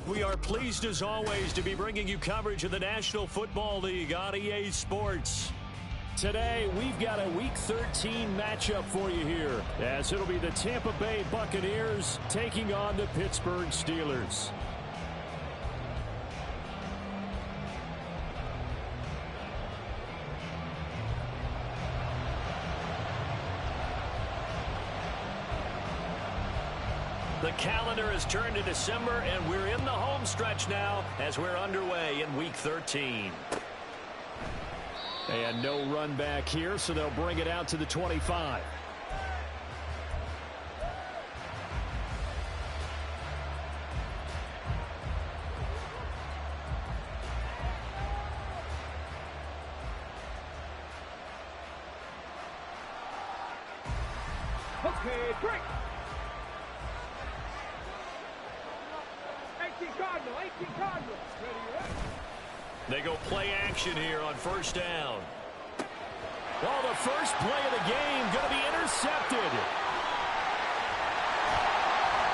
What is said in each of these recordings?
We are pleased as always to be bringing you coverage of the National Football League on EA Sports. Today, we've got a Week 13 matchup for you here, as it'll be the Tampa Bay Buccaneers taking on the Pittsburgh Steelers. The calendar has turned to December, and we're in the home stretch now as we're underway in Week 13. And no run back here, so they'll bring it out to the 25. Okay, break. 18 Cardinals. Ready. They go play action here on first down. Well, the first play of the game going to be intercepted.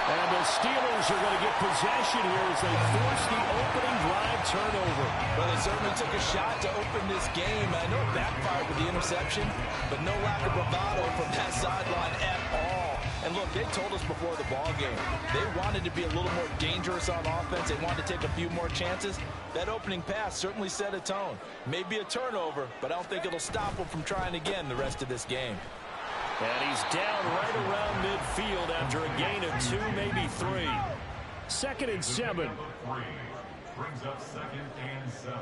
And the Steelers are going to get possession here as they force the opening drive turnover. Well, they certainly took a shot to open this game. I know it backfired with the interception, but no lack of bravado from that sideline at all. And look, they told us before the ball game, they wanted to be a little more dangerous on offense. They wanted to take a few more chances. That opening pass certainly set a tone. Maybe a turnover, but I don't think it'll stop them from trying again the rest of this game. And he's down right around midfield after a gain of 2, maybe 3. 2nd and 7. Brings up 2nd and 7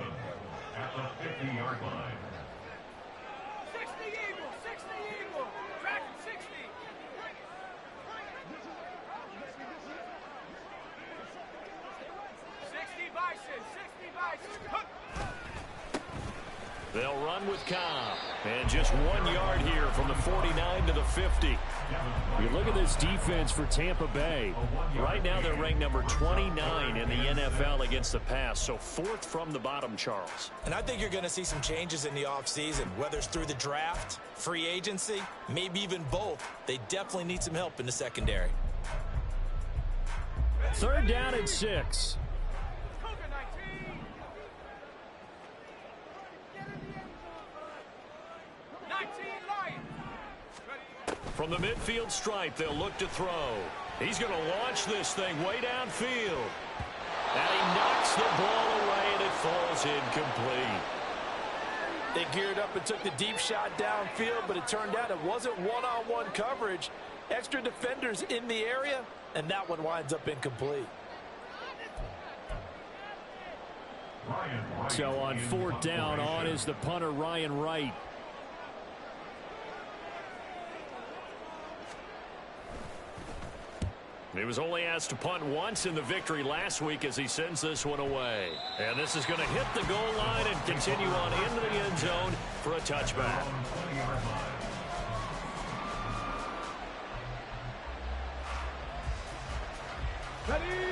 at the 50-yard line. 60 Eagles, 60 Eagles. Track 60. 60 Bison. They'll run with Cobb. And just 1 yard here from the 49 to the 50. You look at this defense for Tampa Bay. Right now they're ranked number 29 in the NFL against the pass. So 4th from the bottom, Charles. And I think you're going to see some changes in the offseason, whether it's through the draft, free agency, maybe even both. They definitely need some help in the secondary. 3rd down and 6. From the midfield stripe, they'll look to throw. He's going to launch this thing way downfield. And he knocks the ball away, and it falls incomplete. They geared up and took the deep shot downfield, but it turned out it wasn't one-on-one coverage. Extra defenders in the area, and that one winds up incomplete. So on 4th down, on is the punter, Ryan Wright. He was only asked to punt once in the victory last week as he sends this one away. And this is going to hit the goal line and continue on into the end zone for a touchback.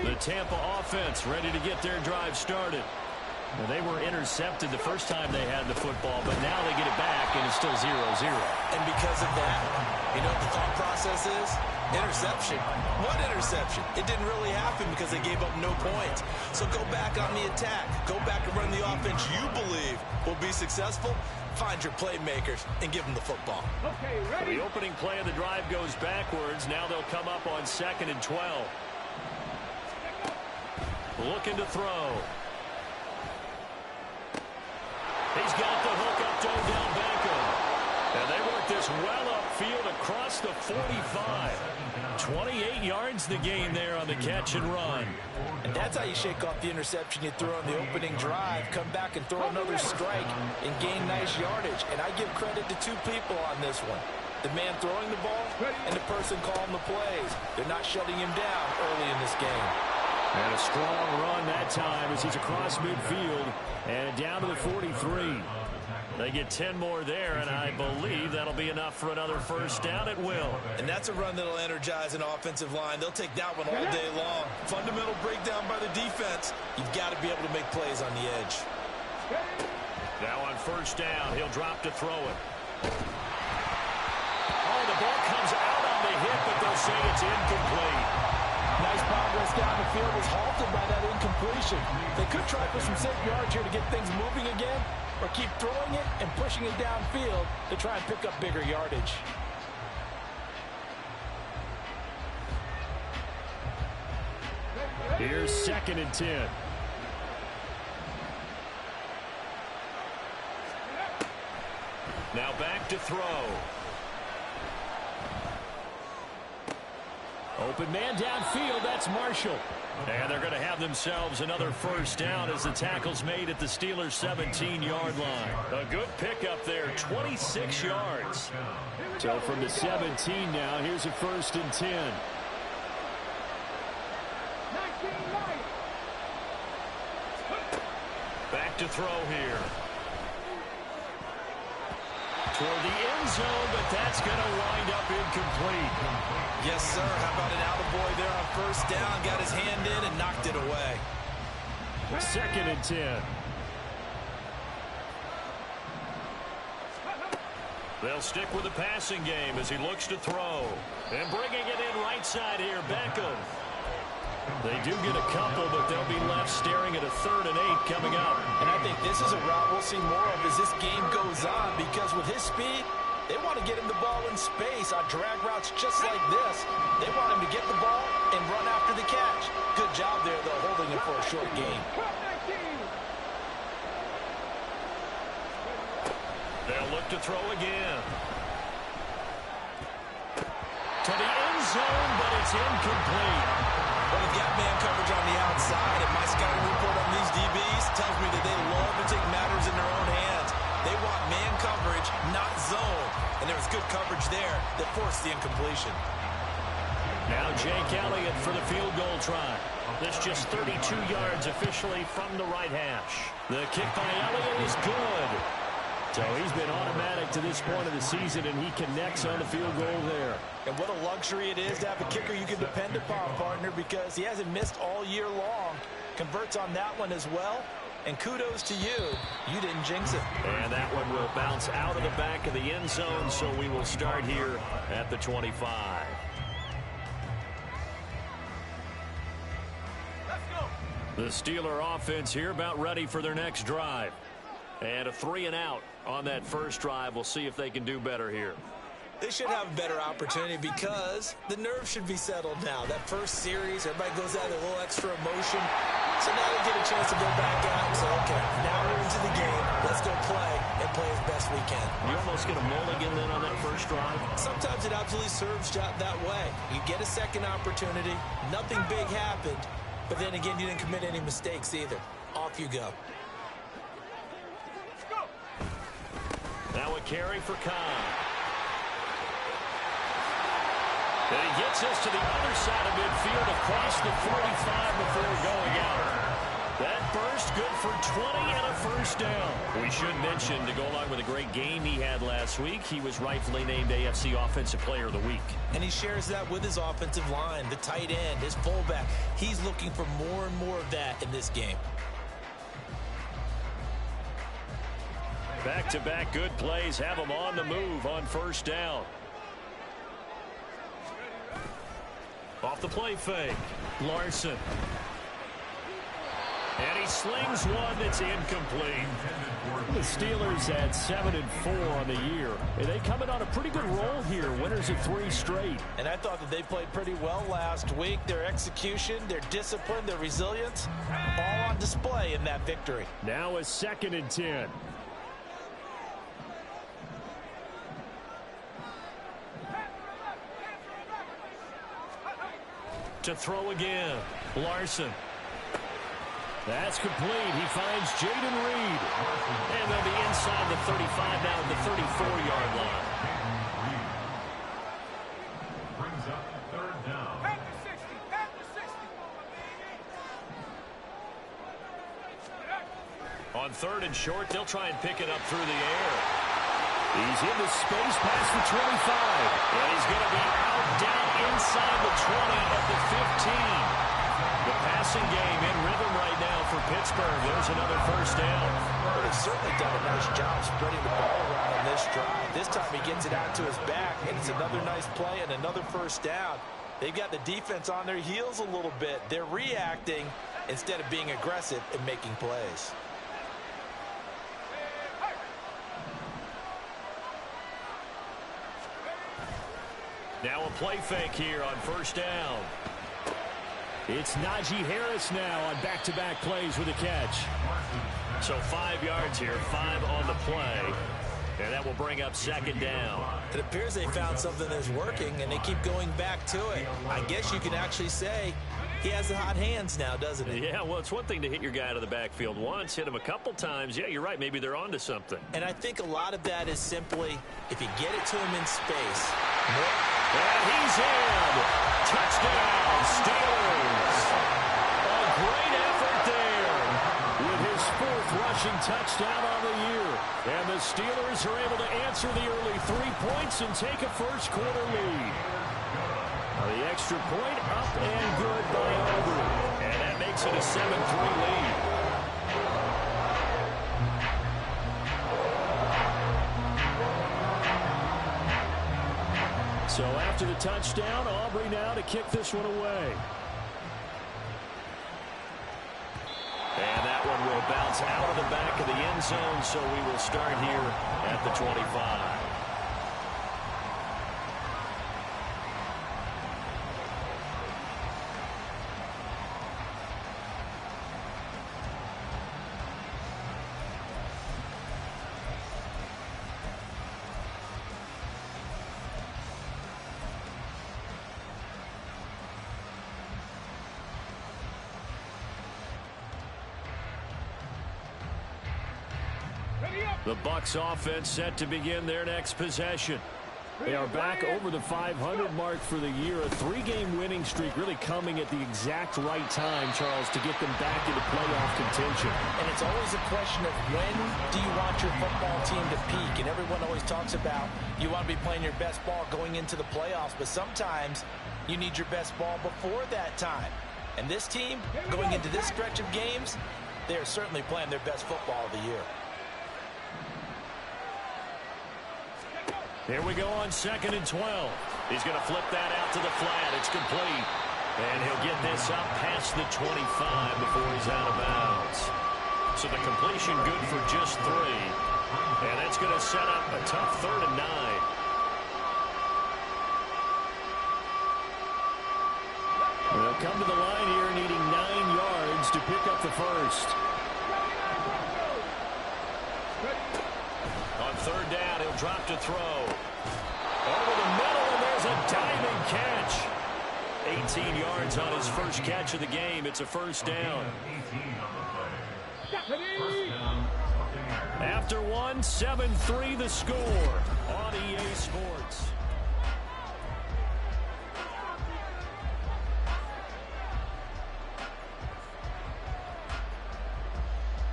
The Tampa offense ready to get their drive started. Well, they were intercepted the first time they had the football, but now they get it back, and it's still 0-0. And because of that, you know what the thought process is? Interception. What interception? It didn't really happen because they gave up no points. So go back on the attack. Go back and run the offense you believe will be successful. Find your playmakers and give them the football. Okay, ready? The opening play of the drive goes backwards. Now they'll come up on 2nd and 12. Looking to throw. He's got the hook up to Odell Beckham. And they work this well upfield across the 45. 28 yards the gain there on the catch and run. And that's how you shake off the interception you threw on the opening drive. Come back and throw another strike and gain nice yardage. And I give credit to 2 people on this one. The man throwing the ball and the person calling the plays. They're not shutting him down early in this game. And a strong run that time as he's across midfield and down to the 43. They get 10 more there, and I believe that'll be enough for another first down at will. And that's a run that'll energize an offensive line. They'll take that one all day long. Fundamental breakdown by the defense. You've got to be able to make plays on the edge. Now on first down, he'll drop to throw it. Oh, the ball comes out on the hit, but they'll say it's incomplete. Nice progress down the field was halted by that incompletion. They could try for some safe yards here to get things moving again, or keep throwing it and pushing it downfield to try and pick up bigger yardage. Here's 2nd and 10. Now back to throw. Open man downfield, that's Marshall. And they're going to have themselves another first down as the tackle's made at the Steelers' 17-yard line. A good pickup there, 26 yards. So from the 17 now, here's a 1st and 10. Back to throw here. Toward the end zone, but that's going to wind up incomplete. Yes, sir. How about an attaboy there on first down? Got his hand in and knocked it away. 2nd and 10. They'll stick with the passing game as he looks to throw. And bringing it in right side here, Beckham. They do get a couple, but they'll be left staring at a 3rd and 8 coming up. And I think this is a route we'll see more of as this game goes on, because with his speed, they want to get him the ball in space on drag routes just like this. They want him to get the ball and run after the catch. Good job there, though, holding him for a short gain. They'll look to throw again. To the end zone, but it's incomplete. Well, they've got man coverage on the outside, and my scouting report on these DBs tells me that they love to take matters in their own hands. They want man coverage, not zone. And there was good coverage there that forced the incompletion. Now Jake Elliott for the field goal try. This just 32 yards officially from the right hash. The kick by Elliott is good. So he's been automatic to this point of the season, and he connects on the field goal there. And what a luxury it is to have a kicker you can depend upon, partner, because he hasn't missed all year long. Converts on that one as well. And kudos to you. You didn't jinx it. And that one will bounce out of the back of the end zone, so we will start here at the 25. Let's go. The Steeler offense here about ready for their next drive. And a 3 and out on that first drive. We'll see if they can do better here. They should have a better opportunity because the nerves should be settled now. That first series, everybody goes out with a little extra emotion. So now they get a chance to go back out and say, okay, now we're into the game. Let's go play and play as best we can. You almost get a mulligan then on that first drive? Sometimes it absolutely serves that way. You get a second opportunity. Nothing big happened. But then again, you didn't commit any mistakes either. Off you go. Now a carry for Khan. And he gets us to the other side of midfield across the 45 before going out. That burst good for 20 and a first down. We should mention, to go along with a great game he had last week, he was rightfully named AFC Offensive Player of the Week. And he shares that with his offensive line, the tight end, his fullback. He's looking for more and more of that in this game. Back-to-back good plays have him on the move on first down. Off the play fake, Larson. And he slings one that's incomplete. The Steelers at 7-4 on the year. And they come in on a pretty good roll here. Winners of 3 straight. And I thought that they played pretty well last week. Their execution, their discipline, their resilience, all on display in that victory. Now a 2nd and 10. To throw again, Larson. That's complete. He finds Jaden Reed. And they'll be inside the 35 now at the 34-yard line. Brings up 3rd down. Back to 60. Back to 60. On 3rd and short, they'll try and pick it up through the air. He's in the space past the 25. And he's going to be out down inside the 20 at the 15. The passing game in rhythm right now for Pittsburgh. There's another first down. Well, they've certainly done a nice job spreading the ball around on this drive. This time he gets it out to his back, and it's another nice play and another first down. They've got the defense on their heels a little bit. They're reacting instead of being aggressive and making plays. Now a play fake here on first down. It's Najee Harris now on back-to-back plays with a catch. So 5 yards here, 5 on the play. And that will bring up second down. It appears they found something that's working, and they keep going back to it. I guess you can actually say he has the hot hands now, doesn't he? Yeah, well, it's one thing to hit your guy out of the backfield once, hit him a couple times. Yeah, you're right. Maybe they're onto something. And I think a lot of that is simply if you get it to him in space. And he's in. Touchdown, Steelers. A great effort there with his 4th rushing touchdown on the year. And the Steelers are able to answer the early 3 points and take a first-quarter lead. The extra point up and good by Aubrey. And that makes it a 7-3 lead. So after the touchdown, Aubrey now to kick this one away. And that one will bounce out of the back of the end zone, so we will start here at the 25. The Bucs offense set to begin their next possession. They are back over the 500 mark for the year. A 3-game winning streak really coming at the exact right time, Charles, to get them back into playoff contention. And it's always a question of when do you want your football team to peak? And everyone always talks about you want to be playing your best ball going into the playoffs, but sometimes you need your best ball before that time. And this team, going into this stretch of games, they are certainly playing their best football of the year. Here we go on 2nd and 12. He's going to flip that out to the flat. It's complete. And he'll get this up past the 25 before he's out of bounds. So the completion good for just 3. And that's going to set up a tough 3rd and 9. They'll come to the line here needing 9 yards to pick up the first. On 3rd down, he'll drop to throw. Over the middle, and there's a diving catch. 18 yards on his first catch of the game. It's a first down. After one, 7-3 the score on EA Sports.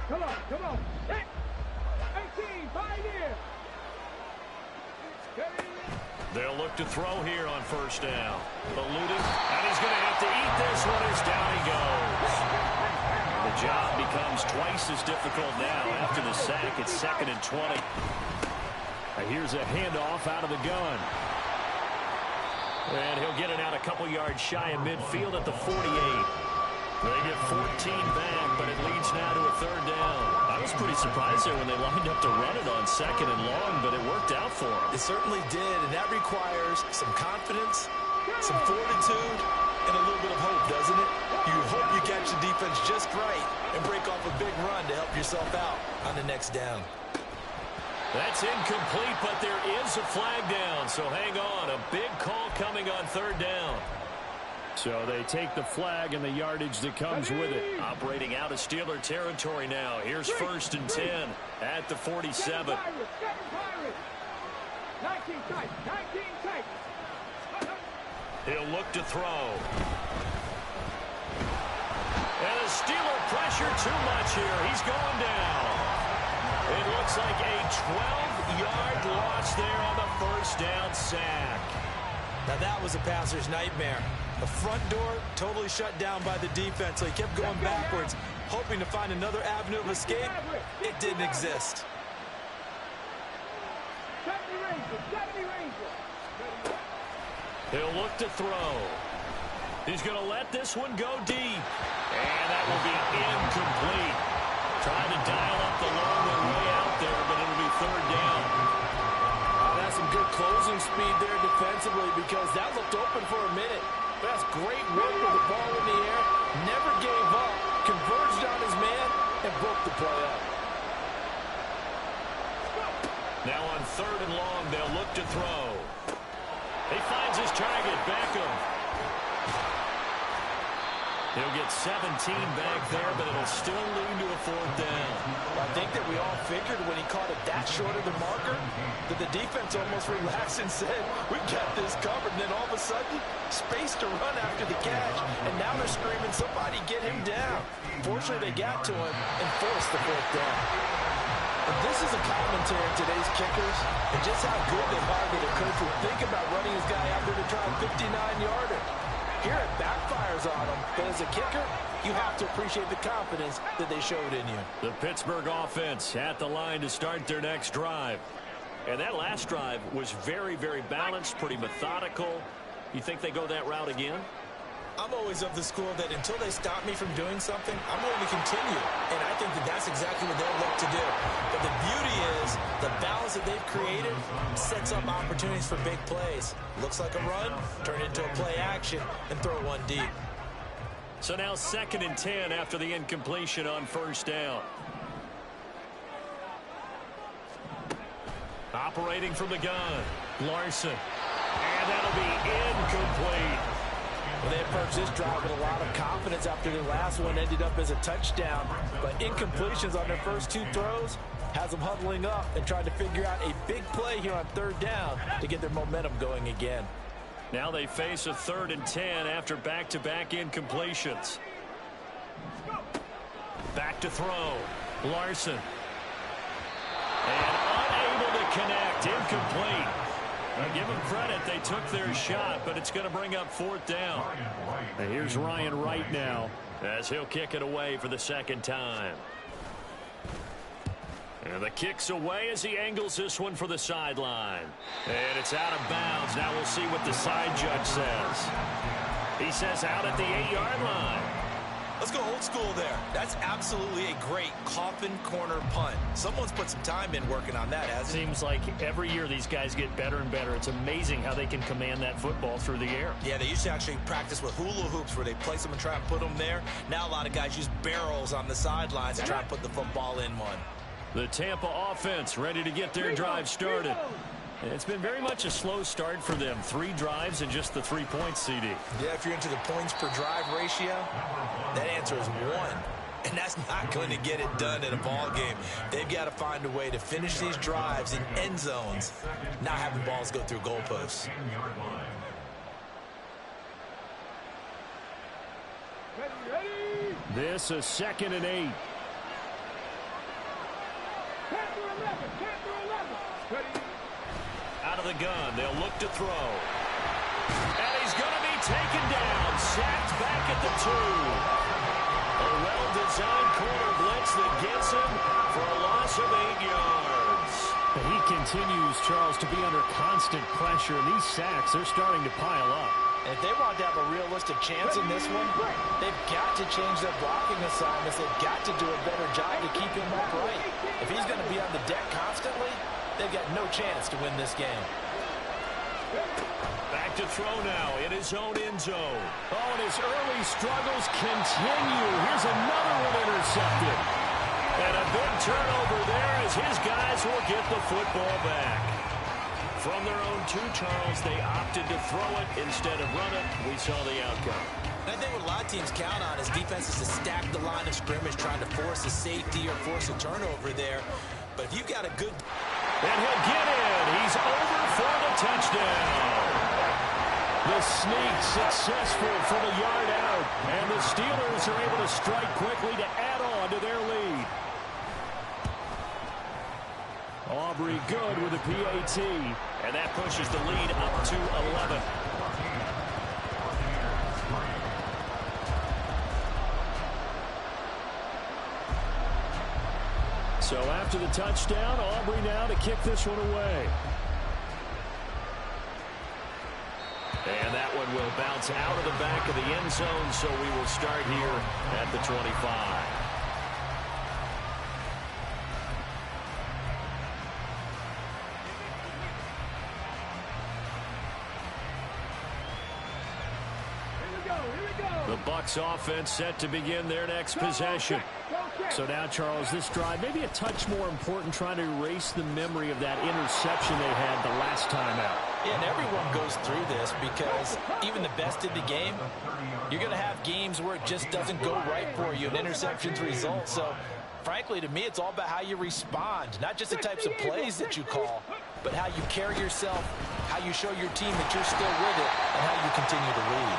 Come on. 18, Pioneer. They'll look to throw here on first down. Eluding, and he's going to have to eat this one as down he goes. The job becomes twice as difficult now after the sack. It's 2nd and 20. Here's a handoff out of the gun. And he'll get it out a couple yards shy of midfield at the 48. They get 14 back, but it leads now to a 3rd down. I was pretty surprised there when they lined up to run it on 2nd and long, but it worked out for them. It certainly did, and that requires some confidence, some fortitude, and a little bit of hope, doesn't it? You hope you catch the defense just right and break off a big run to help yourself out on the next down. That's incomplete, but there is a flag down, so hang on. A big call coming on 3rd down. So they take the flag and the yardage that comes with it. Operating out of Steeler territory now. Here's 1st and 10 at the 47. 19 tight. He'll look to throw. And the Steeler pressure too much here. He's going down. It looks like a 12-yard loss there on the first down sack. Now that was a passer's nightmare. The front door totally shut down by the defense, so he kept going backwards, hoping to find another avenue of escape. It didn't exist. He'll look to throw. He's going to let this one go deep. And that will be incomplete. Trying to dial up the long way out there, but it'll be third down. That's some good closing speed there defensively because that looked open for a minute. That's great work with the ball in the air. Never gave up. Converged on his man and broke the play up. Now on third and long, they'll look to throw. He finds his target, Beckham. He'll get 17 back there, but it'll still lead to a fourth down. I think that we all figured when he caught it that short of the marker that the defense almost relaxed and said, we've got this covered. And then all of a sudden, space to run after the catch. And now they're screaming, somebody get him down. Fortunately, they got to him and forced the fourth down. And this is a commentary on today's kickers and just how good they are that a coach would think about running his guy out there to try a 59-yarder. Here it backfires on him, but as a kicker, you have to appreciate the confidence that they showed in you. The Pittsburgh offense at the line to start their next drive. And that last drive was very, very balanced, pretty methodical. You think they go that route again? I'm always of the school that until they stop me from doing something, I'm going to continue. And I think that that's exactly what they'll look to do. But the beauty is the balance that they've created sets up opportunities for big plays. Looks like a run, turn into a play action, and throw one deep. So now 2nd and 10 after the incompletion on first down. Operating from the gun, Larson. And that'll be incomplete. Well, they approached this drive with a lot of confidence after the last one ended up as a touchdown. But incompletions on their first two throws has them huddling up and trying to figure out a big play here on third down to get their momentum going again. Now they face a 3rd and 10 after back-to-back incompletions. Back to throw. Larson. And unable to connect. Incomplete. Give them credit. They took their shot, but it's going to bring up 4th down. And here's Ryan Wright now as he'll kick it away for the 2nd time. And the kick's away as he angles this one for the sideline. And it's out of bounds. Now we'll see what the side judge says. He says out at the 8-yard line. Let's go old school there. That's absolutely a great coffin corner punt. Someone's put some time in working on that, hasn't it? Seems like every year these guys get better and better. It's amazing how they can command that football through the air. Yeah, they used to actually practice with hula hoops where they place them and try and put them there. Now a lot of guys use barrels on the sidelines to try and put the football in one. The Tampa offense ready to get their drive started. It's been very much a slow start for them. 3 drives and just the 3 points, CD. Yeah, if you're into the points per drive ratio, that answer is 1. And that's not going to get it done in a ball game. They've got to find a way to finish these drives in end zones, not having balls go through goalposts. Ready. This is 2nd and 8. Count to 11. Count to 11. Ready. Out of the gun, they'll look to throw. And he's going to be taken down, sacked back at the 2. A well-designed corner blitz that gets him for a loss of 8 yards. He continues, Charles, to be under constant pressure, and these sacks, they're starting to pile up. And if they want to have a realistic chance in this one, they've got to change their blocking assignments. They've got to do a better job to keep him upright. If he's going to be on the deck constantly, they've got no chance to win this game. Back to throw now in his own end zone. Oh, and his early struggles continue. Here's another one intercepted. And a big turnover there as his guys will get the football back. From their own 2, Charles, they opted to throw it instead of run it. We saw the outcome. And I think what a lot of teams count on is defenses to stack the line of scrimmage, trying to force a safety or force a turnover there. But if you've got a good... And he'll get in. He's over for the touchdown. The sneak successful for the yard out. And the Steelers are able to strike quickly to add on to their lead. Aubrey good with the PAT. And that pushes the lead up to 11. So after the touchdown, Aubrey now to kick this one away. And that one will bounce out of the back of the end zone, so we will start here at the 25. The Bucs offense set to begin their next possession. So now, Charles, this drive maybe a touch more important, trying to erase the memory of that interception they had the last time out. Yeah, and everyone goes through this because even the best in the game, you're going to have games where it just doesn't go right for you, and interceptions result. So, frankly, to me, it's all about how you respond, not just the types of plays that you call, but how you carry yourself, how you show your team that you're still with it, and how you continue to lead.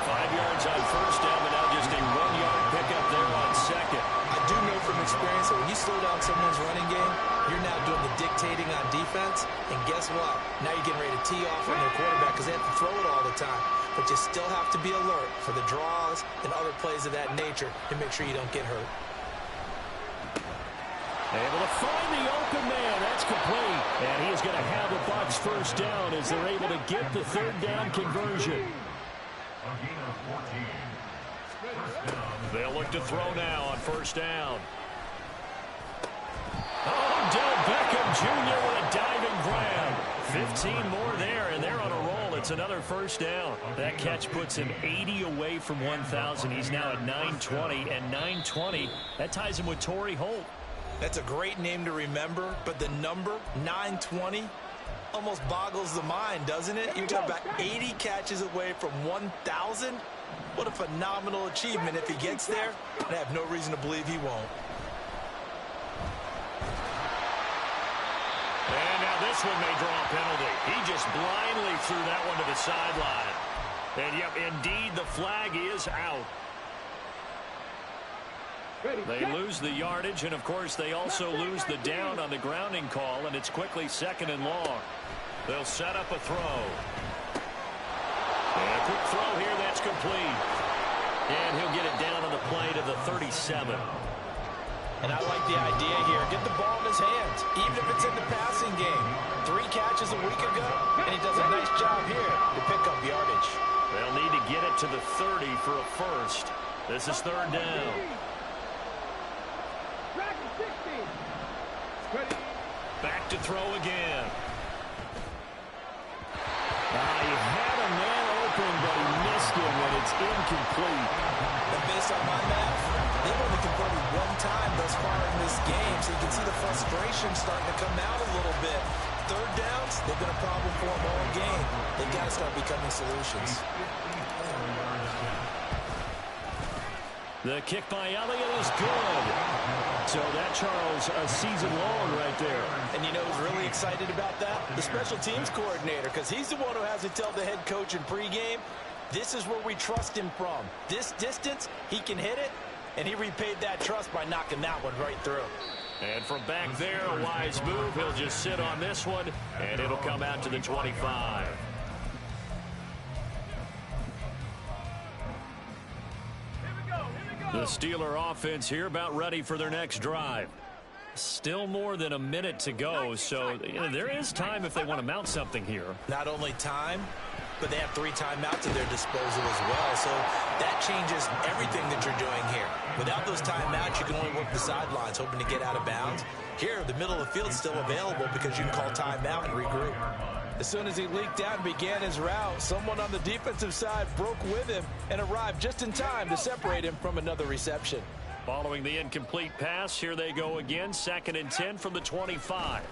5 yards on first down, but now just a 1-yard pickup there on second. I do know from experience that when you slow down someone's running game, you're now doing the dictating on defense. And guess what? Now you're getting ready to tee off on their quarterback because they have to throw it all the time. But you still have to be alert for the draws and other plays of that nature to make sure you don't get hurt. Able to find the open man. That's complete. And he is going to have the Bucs first down as they're able to get the third down conversion. They'll look to throw now on first down. Oh, Del Beckham Jr. with a diving grab. 15 more there, and they're on a roll. It's another first down. That catch puts him 80 away from 1,000. He's now at 920, and 920, that ties him with Torrey Holt. That's a great name to remember, but the number, 920, almost boggles the mind, doesn't it? You're talking about 80 catches away from 1,000. What a phenomenal achievement if he gets there. I have no reason to believe he won't. And now this one may draw a penalty. He just blindly threw that one to the sideline. And, yep, indeed, the flag is out. They lose the yardage, and, of course, they also lose the down on the grounding call, and it's quickly 2nd and long. They'll set up a throw. And a quick throw here, that's complete. And he'll get it down on the play to the 37. And I like the idea here. Get the ball in his hands, even if it's in the passing game. 3 catches a week ago, and he does a nice job here to pick up yardage. They'll need to get it to the 30 for a first. This is third down. Back to throw again. He had a man open, but he missed him, and it's incomplete. And based on my math, they've only converted 1 time thus far in this game, so you can see the frustration starting to come out a little bit. Third downs, they've been a problem for them all game. They've got to start becoming solutions. The kick by Elliott is good. So that, Charles, a season long right there. And you know who's really excited about that? The special teams coordinator, because he's the one who has to tell the head coach in pregame, this is where we trust him from. This distance, he can hit it, and he repaid that trust by knocking that one right through. And from back there, a wise move. He'll just sit on this one, and it'll come out to the 25. The Steeler offense here about ready for their next drive. Still more than a minute to go, so there is time if they want to mount something here. Not only time, but they have 3 timeouts at their disposal as well, so that changes everything that you're doing here. Without those timeouts, you can only work the sidelines, hoping to get out of bounds. Here, the middle of the field is still available because you can call timeout and regroup. As soon as he leaked out and began his route, someone on the defensive side broke with him and arrived just in time to separate him from another reception. Following the incomplete pass, here they go again, 2nd and 10 from the 25.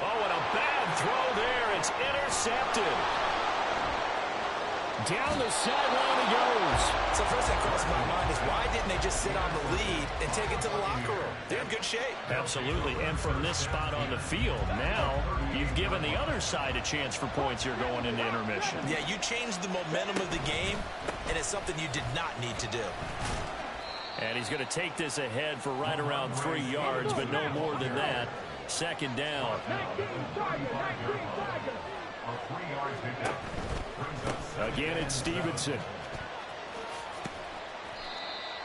Oh, and a bad throw there. It's intercepted. Down the sideline he goes. So first thing crossed my mind is why didn't they just sit on the lead and take it to the locker room? They're in good shape. Absolutely, and from this spot on the field, now you've given the other side a chance for points here going into intermission. Yeah, you changed the momentum of the game, and it's something you did not need to do. And he's going to take this ahead for right around 3 yards, but no more than that. 2nd down. Again, it's Stevenson.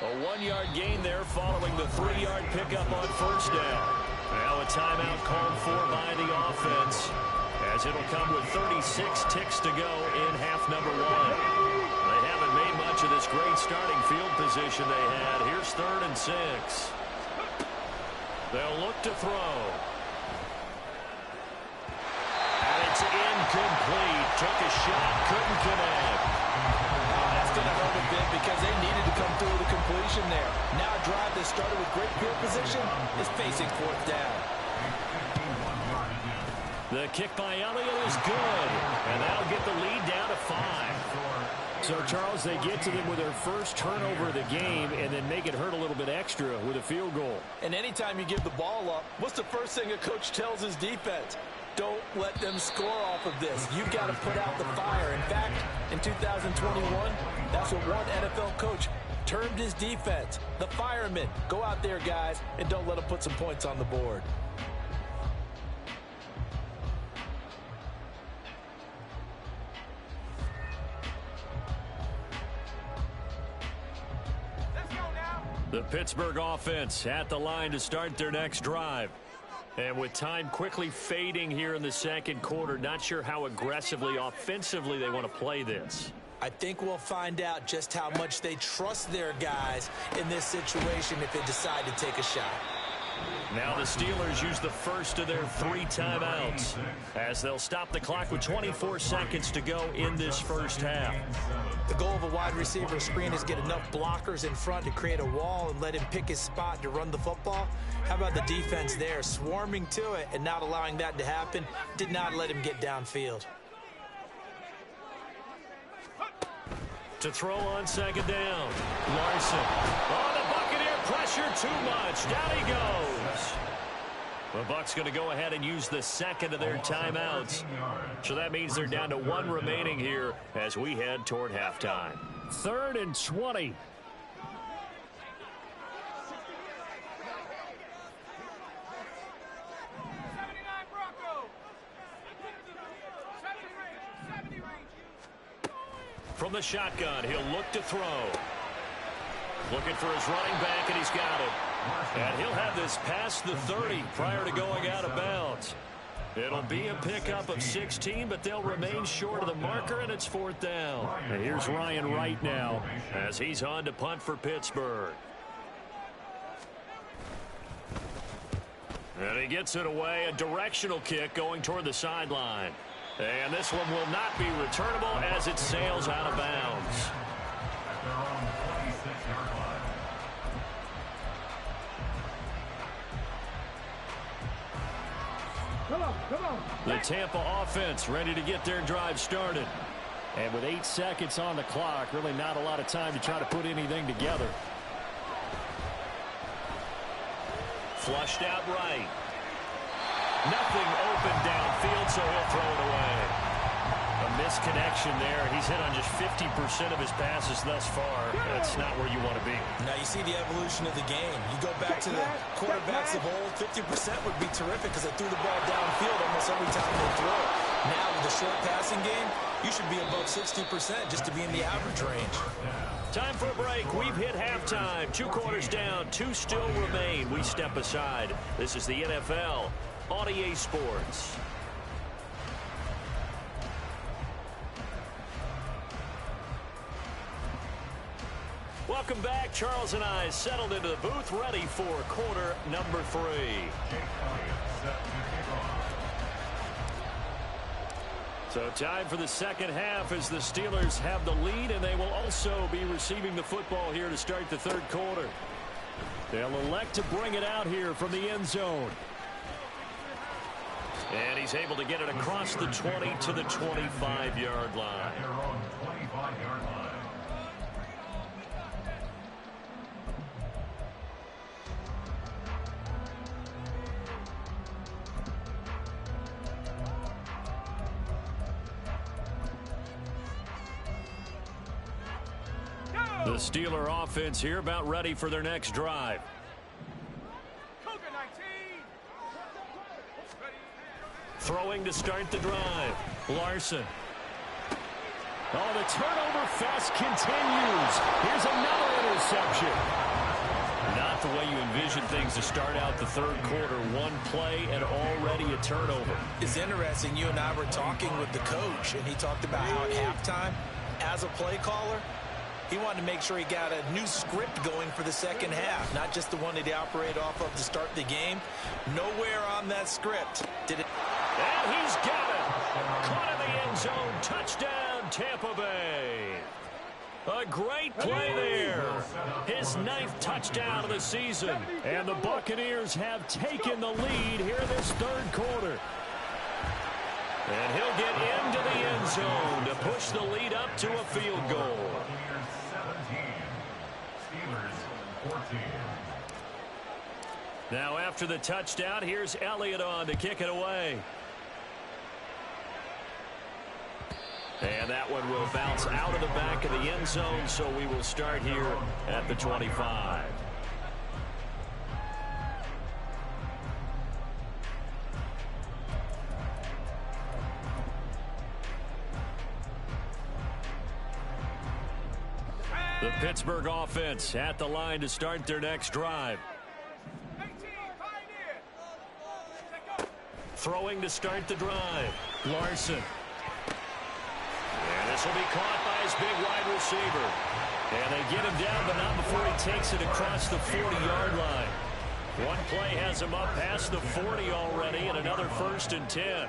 A 1-yard gain there following the 3-yard pickup on first down. Now a timeout called for by the offense, as it'll come with 36 ticks to go in half number one. They haven't made much of this great starting field position they had. Here's 3rd and 6. They'll look to throw. And it's incomplete. Took a shot, couldn't connect. That's going to hurt a bit because they needed to come through the completion there. Now a drive that started with great field position is facing 4th down. The kick by Elliott is good, and that'll get the lead down to 5. So, Charles, they get to them with their first turnover of the game and then make it hurt a little bit extra with a field goal. And anytime you give the ball up, what's the first thing a coach tells his defense? Don't let them score off of this. You've got to put out the fire. In fact, in 2021, that's what one NFL coach termed his defense. The firemen. Go out there, guys, and don't let them put some points on the board. The Pittsburgh offense at the line to start their next drive. And with time quickly fading here in the second quarter, not sure how aggressively, offensively they want to play this. I think we'll find out just how much they trust their guys in this situation if they decide to take a shot. Now the Steelers use the first of their 3 timeouts as they'll stop the clock with 24 seconds to go in this first half. The goal of a wide receiver screen is get enough blockers in front to create a wall and let him pick his spot to run the football. How about the defense there, swarming to it and not allowing that to happen? Did not let him get downfield. To throw on second down, Larson. Oh, the Buccaneer pressure too much. Down he goes. The Bucs going to go ahead and use the second of their timeouts. So that means they're down to 1 remaining here as we head toward halftime. 3rd and 20. From the shotgun, he'll look to throw. Looking for his running back, and he's got it. And he'll have this past the 30 prior to going out of bounds. It'll be a pickup of 16, but they'll remain short of the marker, and it's 4th down. And here's Ryan Wright now as he's on to punt for Pittsburgh. And he gets it away, a directional kick going toward the sideline. And this one will not be returnable as it sails out of bounds. Come on. The Tampa offense ready to get their drive started. And with 8 seconds on the clock, really not a lot of time to try to put anything together. Flushed out right. Nothing open downfield, so he'll throw it away. A misconnection there. He's hit on just 50% of his passes thus far. That's not where you want to be. Now you see the evolution of the game. You go back to the quarterbacks of old, 50% would be terrific because they threw the ball downfield almost every time they throw it. Now with the short passing game, you should be above 60% just to be in the average range. Time for a break. We've hit halftime. 2 quarters down. 2 still remain. We step aside. This is the NFL on EA Sports. Welcome back. Charles and I settled into the booth, ready for quarter number 3. So time for the second half as the Steelers have the lead, and they will also be receiving the football here to start the 3rd quarter. They'll elect to bring it out here from the end zone. And he's able to get it across the 20 to the 25-yard line. The Steeler offense here about ready for their next drive. Throwing to start the drive. Larson. Oh, the turnover fest continues. Here's another interception. Not not the way you envision things to start out the third quarter. One play and already a turnover. It's interesting. You and I were talking with the coach, and he talked about how at halftime, as a play caller, he wanted to make sure he got a new script going for the second half, not just the one that he operated off of to start the game. Nowhere on that script did it. And he's got it. Caught in the end zone. Touchdown, Tampa Bay. A great play there. His 9th touchdown of the season. And the Buccaneers have taken the lead here this third quarter. And he'll get into the end zone to push the lead up to a field goal. Now after the touchdown, here's Elliott on to kick it away. And that one will bounce out of the back of the end zone, so we will start here at the 25. The Pittsburgh offense at the line to start their next drive. Throwing to start the drive. Larson. And this will be caught by his big wide receiver. And they get him down, but not before he takes it across the 40-yard line. One play has him up past the 40 already, and another 1st and 10.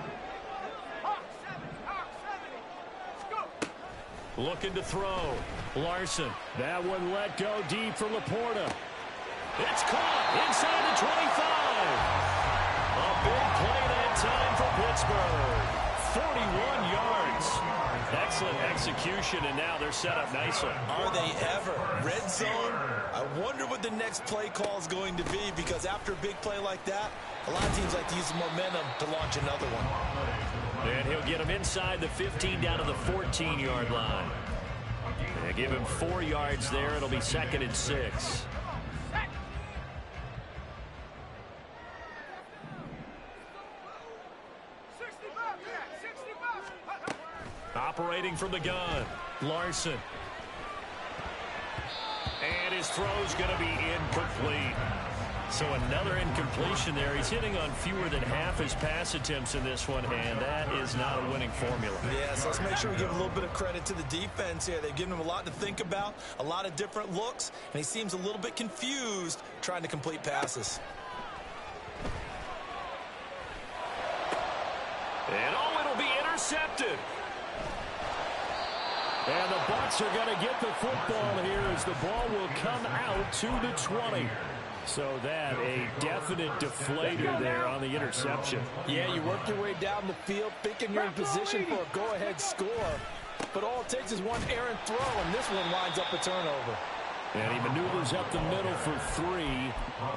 Looking to throw. Larson. That one let go deep for Laporta. It's caught inside the 25. A big play that time for Pittsburgh. 41 yards. Excellent execution, and now they're set up nicely. Are they ever? Red zone? I wonder what the next play call is going to be, because after a big play like that, a lot of teams like to use the momentum to launch another one. And he'll get him inside the 15 down to the 14-yard line. They give him 4 yards there. It'll be 2nd and 6. Operating from the gun, Larson. And his throw's going to be incomplete. So another incompletion there. He's hitting on fewer than half his pass attempts in this one, and that is not a winning formula. Yes, let's make sure we give a little bit of credit to the defense here. They've given him a lot to think about, a lot of different looks, and he seems a little bit confused trying to complete passes. And it'll be intercepted. And the Bucs are going to get the football here as the ball will come out to the 20. So that a definite deflator there on the interception. Yeah, you work your way down the field thinking you're in position for a go-ahead score. But all it takes is one errant throw, and this one lines up a turnover. And he maneuvers up the middle for 3,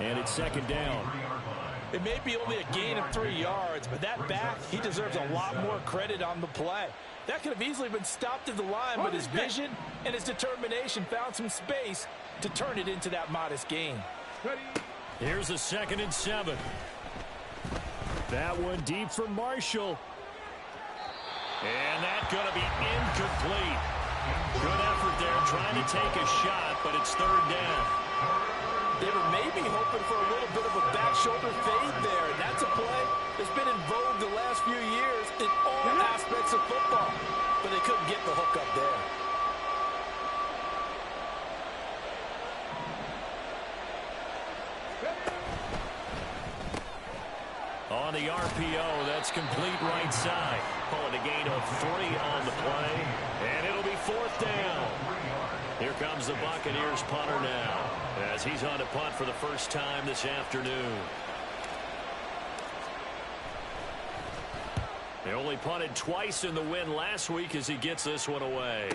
and it's 2nd down. It may be only a gain of 3 yards, but that back, he deserves a lot more credit on the play. That could have easily been stopped at the line, but his vision and his determination found some space to turn it into that modest gain. Here's a 2nd and 7. That one deep for Marshall. And that's going to be incomplete. Good effort there trying to take a shot, but it's 3rd down. They were maybe hoping for a little bit of a back shoulder fade there. And that's a play that's been in vogue the last few years in all aspects of football. But they couldn't get the hook up there. On the RPO, that's complete right side. Calling a gain of 3 on the play. And it'll be 4th down. Here comes the Buccaneers punter now, as he's on to punt for the first time this afternoon. They only punted twice in the win last week as he gets this one away.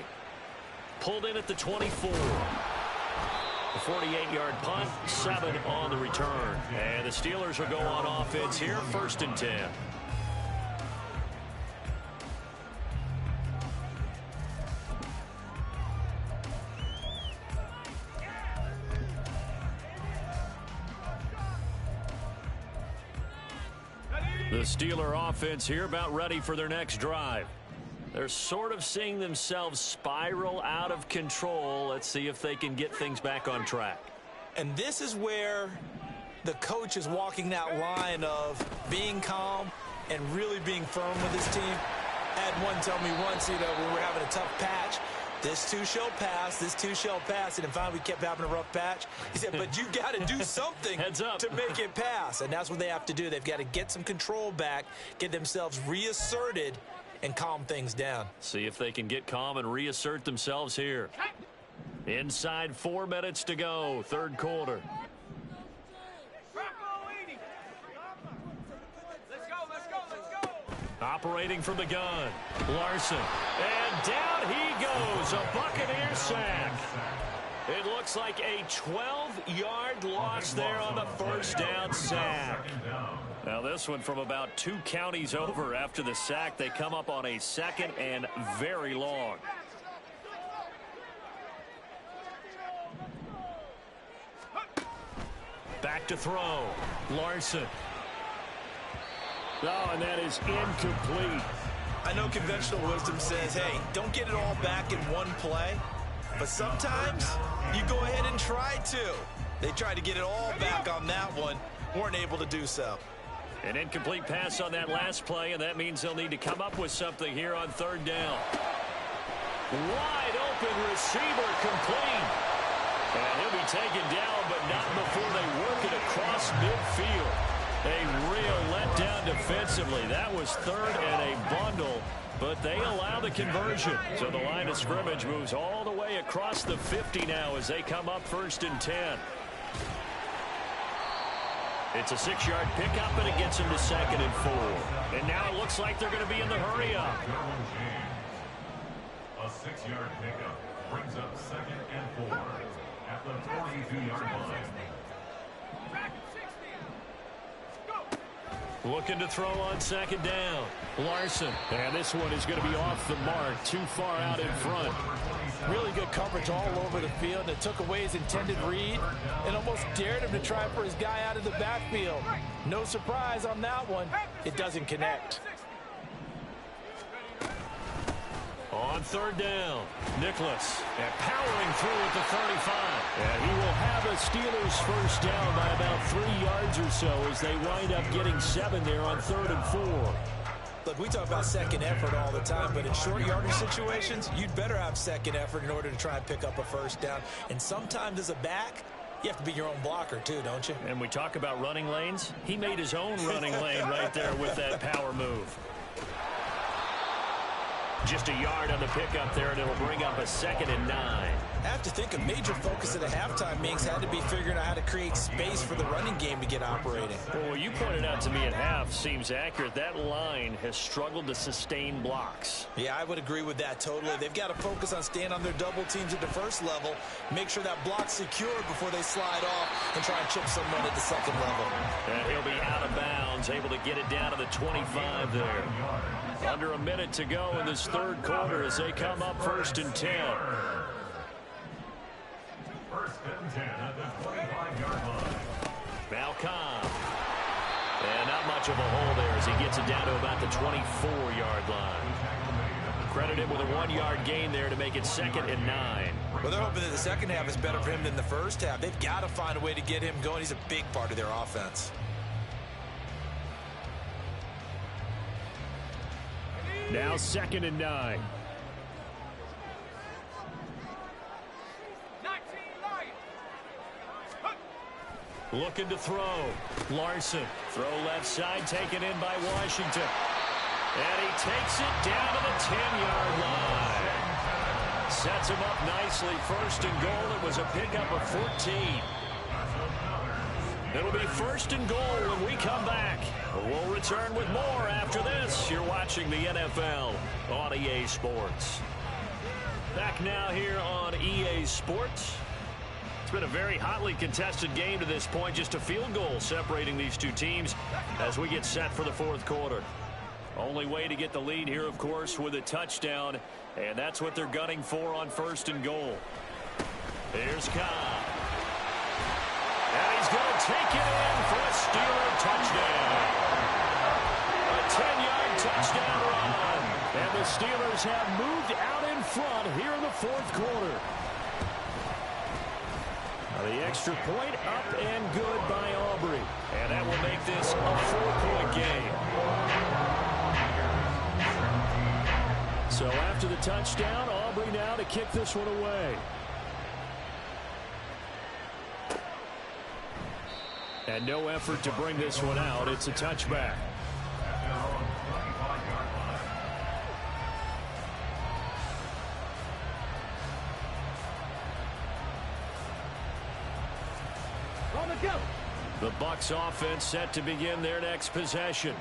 Pulled in at the 24. A 48-yard punt, 7 on the return. And the Steelers will go on offense here, 1st and 10. The Steeler offense here about ready for their next drive. They're sort of seeing themselves spiral out of control. Let's see if they can get things back on track. And this is where the coach is walking that line of being calm and really being firm with his team. I had one tell me once, when we were having a tough patch, this too shall pass, this too shall pass. And then finally we kept having a rough patch. He said, but you got to do something to make it pass. And that's what they have to do. They've got to get some control back, get themselves reasserted, and calm things down. See if they can get calm and reassert themselves here. Inside 4 minutes to go, third quarter. Operating from the gun, Larson, and down he goes, a Buccaneer sack. It looks like a 12-yard loss there on the first down sack. Now this one from about 2 counties over after the sack. They come up on a second and very long. Back to throw, Larson. Oh, and that is incomplete. I know conventional wisdom says, hey, don't get it all back in one play. But sometimes you go ahead and try to. They tried to get it all back on that one. Weren't able to do so. An incomplete pass on that last play, and that means they'll need to come up with something here on third down. Wide open receiver complete. And he'll be taken down, but not before they work it across midfield. A real letdown defensively. That was third and a bundle, but they allow the conversion. So the line of scrimmage moves all the way across the 50 now as they come up first and 10. It's a 6-yard pickup, and it gets them to second and 4. And now it looks like they're going to be in the hurry up. A 6-yard pickup brings up second and 4 at the 42-yard line. Looking to throw on second down. Larson. And this one is going to be off the mark. Too far out in front. Really good coverage all over the field. It took away his intended read and almost dared him to try for his guy out of the backfield. No surprise on that one. It doesn't connect. On third down, Nicholas, and powering through at the 35. And he will have a Steelers first down by about 3 yards or so as they wind up getting 7 there on third and 4. Look, we talk about second effort all the time, but in short yardage situations, you'd better have second effort in order to try and pick up a first down. And sometimes as a back, you have to be your own blocker too, don't you? And we talk about running lanes. He made his own running lane right there with that power move. Just a yard on the pickup there, and it'll bring up a second and 9. I have to think a major focus of the halftime meetings had to be figuring out how to create space for the running game to get operating. Well, what you pointed out to me at half seems accurate. That line has struggled to sustain blocks. Yeah, I would agree with that totally. They've got to focus on staying on their double teams at the first level, make sure that block's secured before they slide off and try and chip someone at the second level. And he'll be out of bounds, able to get it down to the 25 there. Under a minute to go in this third quarter as they come up first and 10. First and 10 at the 25-yard line. Malcolm. And not much of a hole there as he gets it down to about the 24-yard line. Credit him with a 1-yard gain there to make it second and 9. Well, they're hoping that the second half is better for him than the first half. They've got to find a way to get him going. He's a big part of their offense. Now second and 9. Looking to throw. Larson. Throw left side, taken in by Washington. And he takes it down to the 10-yard line. Sets him up nicely. First and goal. It was a pickup of 14. It'll be first and goal when we come back. We'll return with more after this. You're watching the NFL on EA Sports. Back now here on EA Sports. It's been a very hotly contested game to this point. Just a field goal separating these two teams as we get set for the fourth quarter. Only way to get the lead here, of course, with a touchdown. And that's what they're gunning for on first and goal. Here's Cobb. And he's going to take it in for a Steeler touchdown. A 10-yard touchdown run. And the Steelers have moved out in front here in the fourth quarter. The extra point up and good by Aubrey. And that will make this a 4-point game. So after the touchdown, Aubrey now to kick this one away. And no effort to bring this one out. It's a touchback. The Bucs offense set to begin their next possession.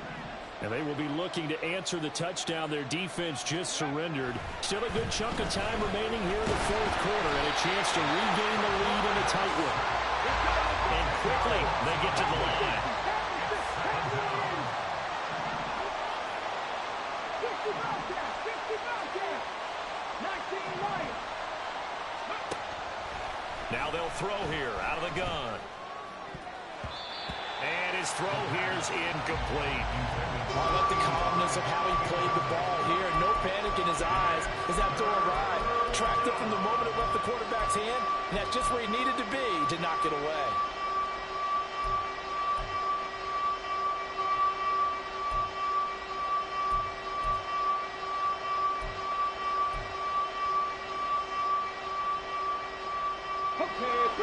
And they will be looking to answer the touchdown their defense just surrendered. Still a good chunk of time remaining here in the fourth quarter and a chance to regain the lead in a tight one. And quickly they get to the line. Now they'll throw here out of the gun. And his throw here is incomplete. I like the calmness of how he played the ball here. No panic in his eyes as that throw arrived. Tracked it from the moment it left the quarterback's hand, and that's just where he needed to be to knock it away.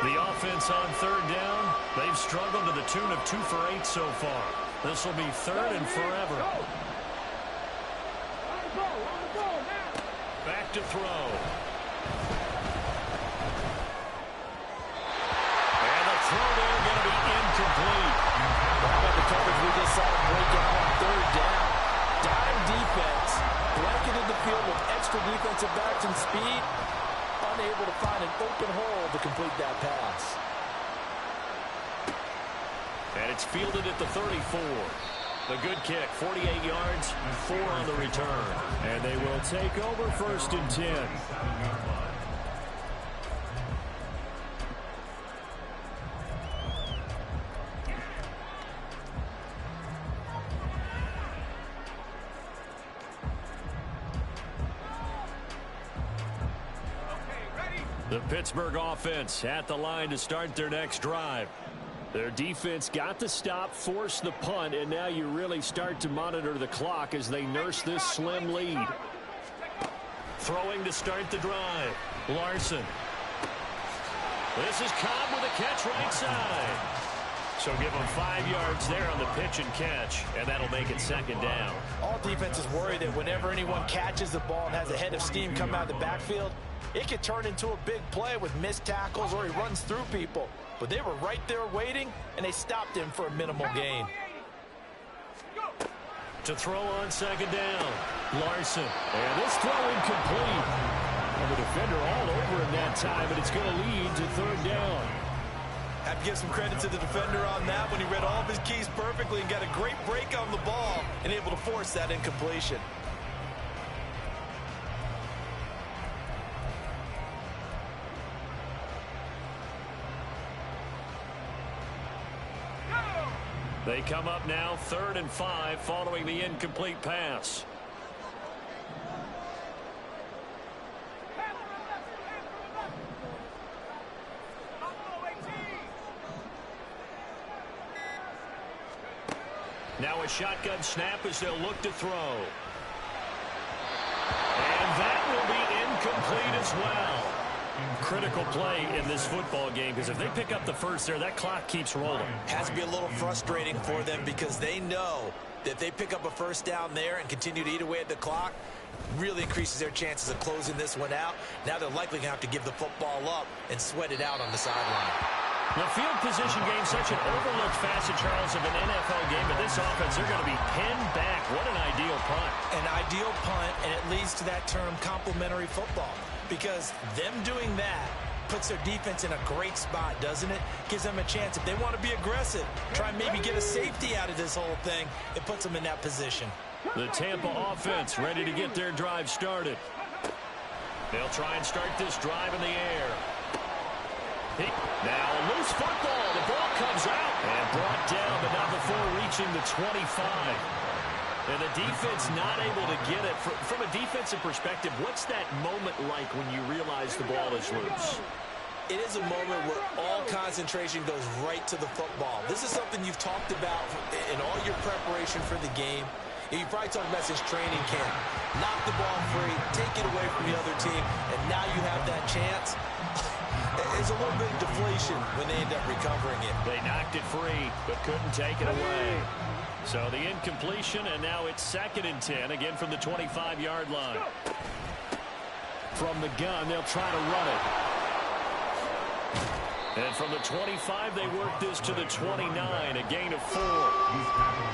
The offense on third down, they've struggled to the tune of 2 for 8 so far. This will be third and forever. Back to throw. And the throw there going to be incomplete. How about the coverage we just saw break out on third down? Dime defense, blanketed the field with extra defensive backs and speed. Unable to find an open hole to complete that pass. And it's fielded at the 34. The good kick, 48 yards, 4 on the return. And they will take over first and 10. The Pittsburgh offense at the line to start their next drive. Their defense got the stop, forced the punt, and now you really start to monitor the clock as they nurse this slim lead. Throwing to start the drive. Larson. This is Cobb with a catch right side. So give them 5 yards there on the pitch and catch, and that'll make it second down. All defenses worry that whenever anyone catches the ball and has a head of steam come out of the backfield, it could turn into a big play with missed tackles or he runs through people. But they were right there waiting, and they stopped him for a minimal gain. To throw on second down, Larson. And this throw incomplete. And the defender all over him that time, but it's going to lead to third down. Have to give some credit to the defender on that when he read all of his keys perfectly and got a great break on the ball and able to force that incompletion. They come up now 3rd and 5 following the incomplete pass. Now a shotgun snap as they'll look to throw. And that will be incomplete as well. Critical play in this football game because if they pick up the first there, that clock keeps rolling. Has to be a little frustrating for them because they know that if they pick up a first down there and continue to eat away at the clock, really increases their chances of closing this one out. Now they're likely going to have to give the football up and sweat it out on the sideline. The field position game, such an overlooked facet, Charles, of an NFL game, but this offense, they're going to be pinned back. What an ideal punt. An ideal punt, and it leads to that term complementary football. Because them doing that puts their defense in a great spot, doesn't it? Gives them a chance. If they want to be aggressive, try and maybe get a safety out of this whole thing, it puts them in that position. The Tampa offense ready to get their drive started. They'll try and start this drive in the air. Now a loose football. The ball comes out and brought down, but not before reaching the 25. And the defense not able to get it. From a defensive perspective, what's that moment like when you realize the ball is loose? it is a moment where all concentration goes right to the football. This is something you've talked about in all your preparation for the game. You probably talked about this training camp. Knock the ball free, take it away from the other team, and now you have that chance. It's a little bit of deflation when they end up recovering it. They knocked it free, but couldn't take it away. So the incompletion, and now it's 2nd and 10, again from the 25-yard line. From the gun, they'll try to run it. And from the 25, they work this to the 29, a gain of 4.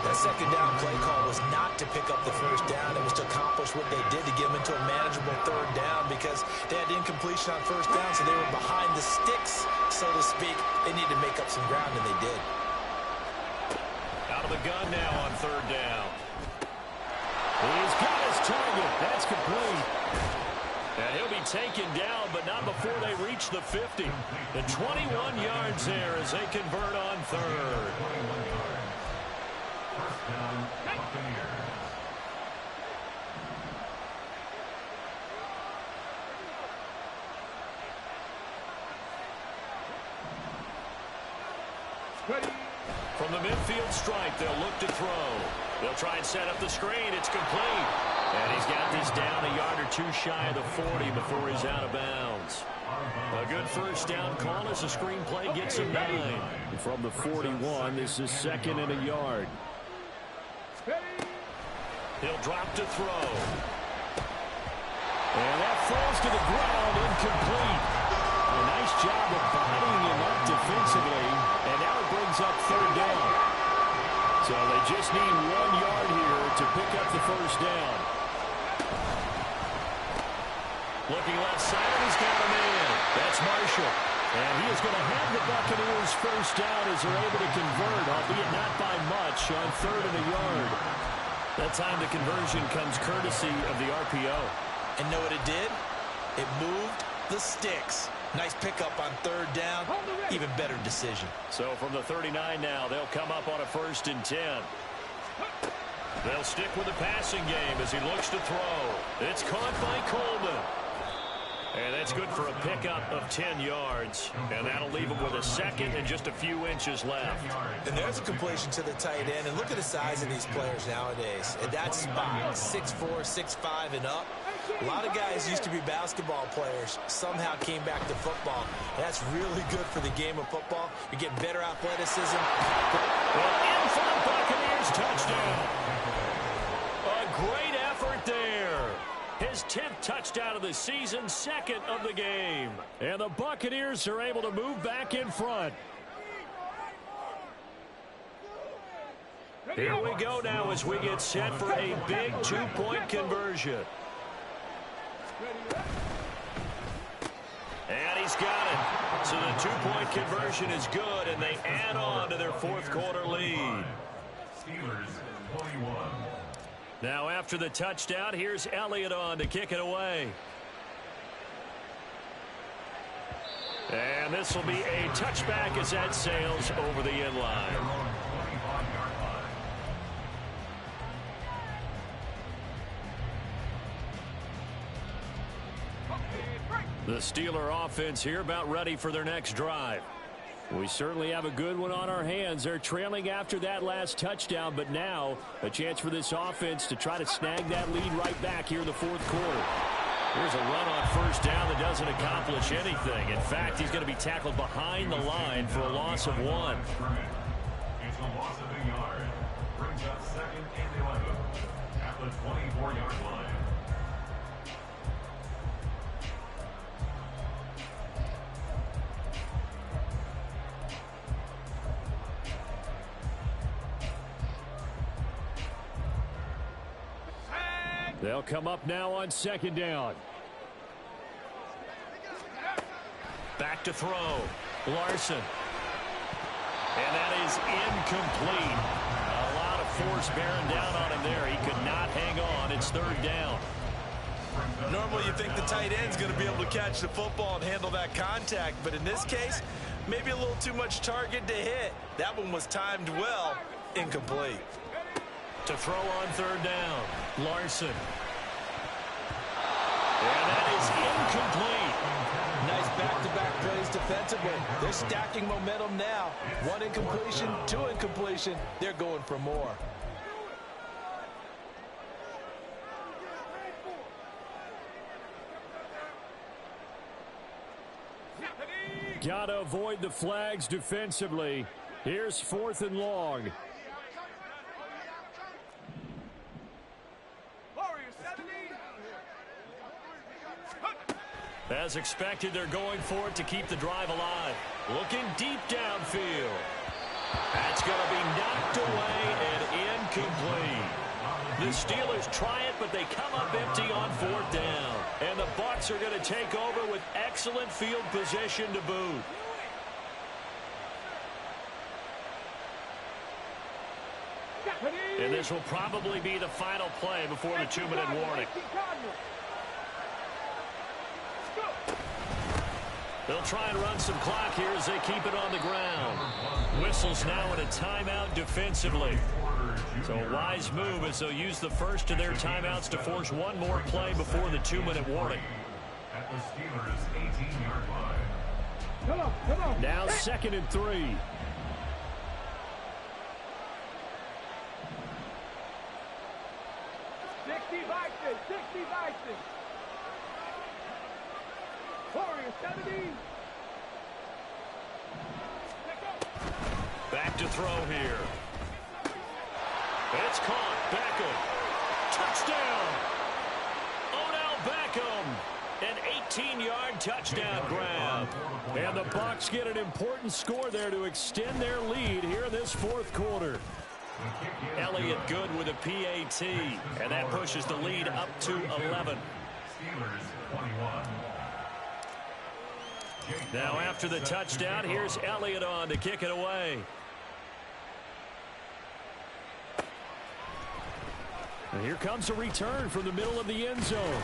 That second down play call was not to pick up the first down. It was to accomplish what they did to get them into a manageable 3rd down because they had incompletion on 1st down, so they were behind the sticks, so to speak. They needed to make up some ground, and they did. Out of the gun now on 3rd down. He's got his target. That's complete. And he'll be taken down, but not before they reach the 50. The 21 yards there as they convert on 3rd. First down, Buccaneers. From the midfield stripe, they'll look to throw. They'll try and set up the screen. It's complete. And he's got this down a yard or 2 shy of the 40 before he's out of bounds. A good first down call as the screenplay gets him 9. From the 41, this is 2nd and a yard. He'll drop to throw. And that falls to the ground, incomplete. A nice job of bodying him up defensively. And now it brings up 3rd down. So they just need 1 yard here to pick up the first down. Looking left side, he's got a man. That's Marshall. And he is going to have the Buccaneers first down as they're able to convert, albeit not by much, on 3rd and a yard. That time the conversion comes courtesy of the RPO. And know what it did? It moved the sticks. Nice pickup on 3rd down. Even better decision. So from the 39 now, they'll come up on a 1st and 10. They'll stick with the passing game as he looks to throw. It's caught by Coleman. And that's good for a pickup of 10 yards. And that'll leave him with a 2nd and just a few inches left. And there's a completion to the tight end. And look at the size of these players nowadays. At that spot, 6'4", 6'5", and up. A lot of guys used to be basketball players. Somehow came back to football. And that's really good for the game of football. You get better athleticism. Well, in front, Buccaneers touchdown. A great effort there. His 10th touchdown of the season, 2nd of the game. And the Buccaneers are able to move back in front. Here we go now as we get set for a big 2-point conversion. And he's got it. So the 2-point conversion is good, and they add on to their 4th quarter lead. Steelers 21. Now after the touchdown, here's Elliott on to kick it away. And this will be a touchback as that sails over the end line. The Steeler offense here about ready for their next drive. We certainly have a good one on our hands. They're trailing after that last touchdown, but now a chance for this offense to try to snag that lead right back here in the 4th quarter. Here's a run on 1st down that doesn't accomplish anything. In fact, he's going to be tackled behind the line for a loss of 1. It's a loss of a yard. Brings up 2nd and 11 at the 24-yard line. They'll come up now on 2nd down. Back to throw. Larson. And that is incomplete. A lot of force bearing down on him there. He could not hang on. It's 3rd down. Normally you think the tight end's going to be able to catch the football and handle that contact, but in this case, maybe a little too much target to hit. That one was timed well. Incomplete. To throw on 3rd down. Larson. And that is incomplete. Nice back-to-back plays to defensively. They're stacking momentum now. 1 incompletion, 2 incompletion. They're going for more. Gotta avoid the flags defensively. Here's 4th and long. As expected, they're going for it to keep the drive alive. Looking deep downfield. That's going to be knocked away and incomplete. The Steelers try it, but they come up empty on 4th down. And the Bucs are going to take over with excellent field position to boot. And this will probably be the final play before the 2-minute warning. They'll try and run some clock here as they keep it on the ground. Whistles now in a timeout defensively. So a wise move as they'll use the first of their timeouts to force one more play before the 2-minute warning. At the Steelers' 18-yard line. Come on. Now 2nd and 3. Back to throw here. It's caught. Beckham. Touchdown. Odell Beckham. An 18-yard touchdown grab. And the Bucs get an important score there to extend their lead here in this 4th quarter. Elliott good with a PAT. And that pushes the lead up to 11. Steelers 21. Now after the touchdown, here's Elliott on to kick it away. And here comes a return from the middle of the end zone.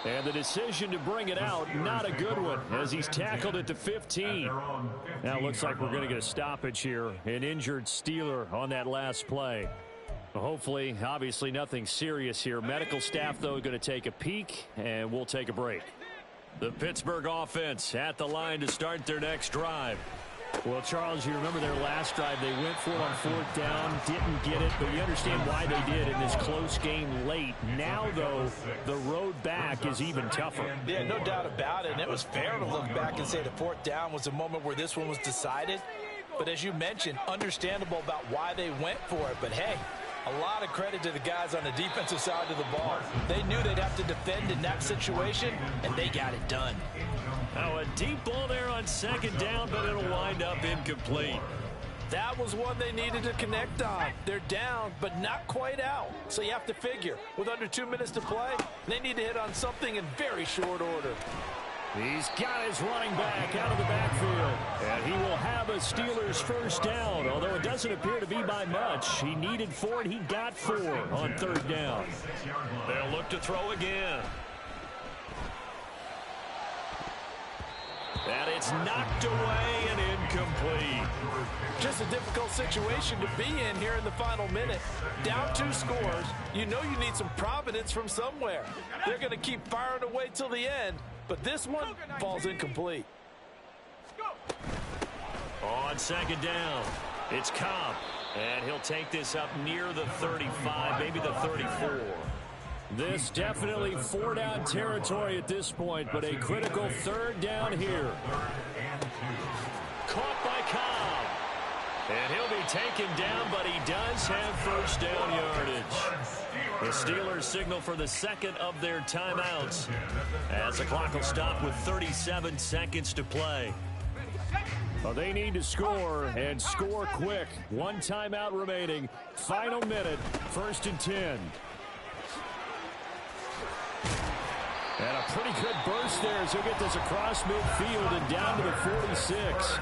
And the decision to bring it out, not a good one, as he's tackled at the 15. Now it looks like we're going to get a stoppage here. An injured Steeler on that last play. Hopefully, obviously nothing serious here. Medical staff, though, going to take a peek, and we'll take a break. The Pittsburgh offense at the line to start their next drive. Well, Charles, you remember their last drive. They went for it on 4th down, didn't get it, but you understand why they did in this close game late. Now, though, the road back is even tougher. Yeah, no doubt about it. And it was fair to look back and say the 4th down was the moment where this one was decided. But as you mentioned, understandable about why they went for it. But, hey, a lot of credit to the guys on the defensive side of the ball. They knew they'd have to defend in that situation, and they got it done. Now a deep ball there on 2nd down, but it'll wind up incomplete. That was one they needed to connect on. They're down, but not quite out. So you have to figure, with under 2 minutes to play, they need to hit on something in very short order. He's got his running back out of the backfield. And he will have a Steelers 1st down, although it doesn't appear to be by much. He needed 4, and he got 4 on 3rd down. They'll look to throw again. And it's knocked away and incomplete. Just a difficult situation to be in here in the final minute. Down 2 scores. You know you need some providence from somewhere. They're going to keep firing away till the end, but this one falls incomplete. On 2nd down, it's Cobb. And he'll take this up near the 35, maybe the 34. This definitely 4-down territory at this point, but a critical 3rd down here. Caught by Cobb. And he'll be taken down, but he does have 1st down yardage. The Steelers signal for the 2nd of their timeouts, as the clock will stop with 37 seconds to play. Well, they need to score, and score quick. 1 timeout remaining. Final minute, 1st and 10. And a pretty good burst there as he'll get this across midfield and down to the 46.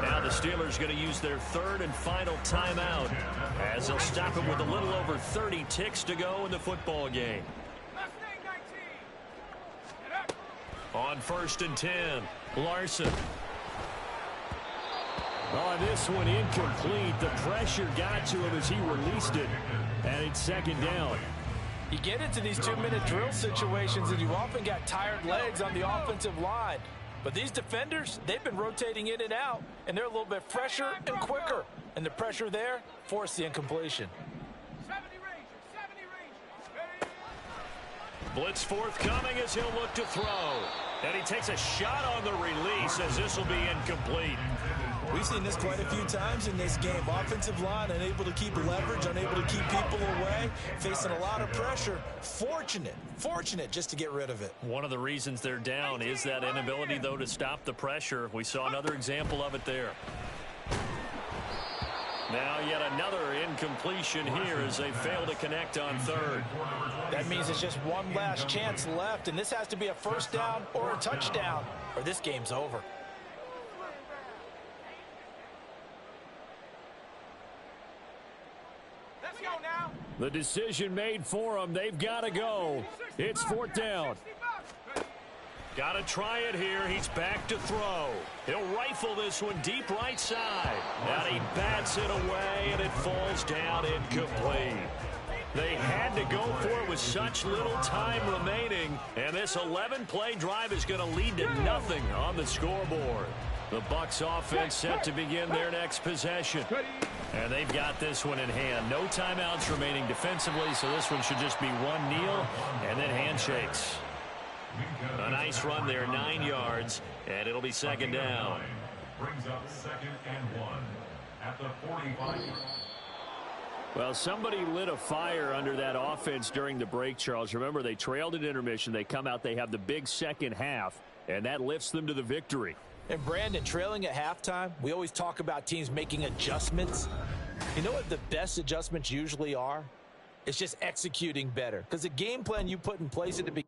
Now the Steelers going to use their 3rd and final timeout as they'll stop it with a little over 30 ticks to go in the football game. On 1st and 10, Larson. On this one, incomplete. The pressure got to him as he released it. And it's 2nd down. You get into these 2-minute drill situations, and you've often got tired legs on the offensive line. But these defenders, they've been rotating in and out, and they're a little bit fresher and quicker. And the pressure there forced the incompletion. 70 Rangers. Blitz forthcoming as he'll look to throw. And he takes a shot on the release as this will be incomplete. We've seen this quite a few times in this game. Offensive line unable to keep leverage, unable to keep people away, facing a lot of pressure. Fortunate just to get rid of it. One of the reasons they're down is that inability, though, to stop the pressure. We saw another example of it there. Now yet another incompletion here as they fail to connect on third. That means there's just one last chance left, and this has to be a first down or a touchdown, or this game's over. Let's go now. The decision made for them. They've got to go. It's fourth down. Got to try it here. He's back to throw. He'll rifle this one deep right side. And he bats it away, and it falls down incomplete. They had to go for it with such little time remaining, and this 11-play drive is going to lead to nothing on the scoreboard. The Bucs offense set to begin their next possession. And they've got this one in hand. No timeouts remaining defensively, so this one should just be one kneel and then handshakes. A nice run there, 9 yards, and it'll be second down. Brings up 2nd and 1 at the 45. Well, somebody lit a fire under that offense during the break, Charles. Remember, they trailed at intermission. They come out, they have the big second half, and that lifts them to the victory. And Brandon, trailing at halftime, we always talk about teams making adjustments. You know what the best adjustments usually are? It's just executing better. Because the game plan you put in place at the beginning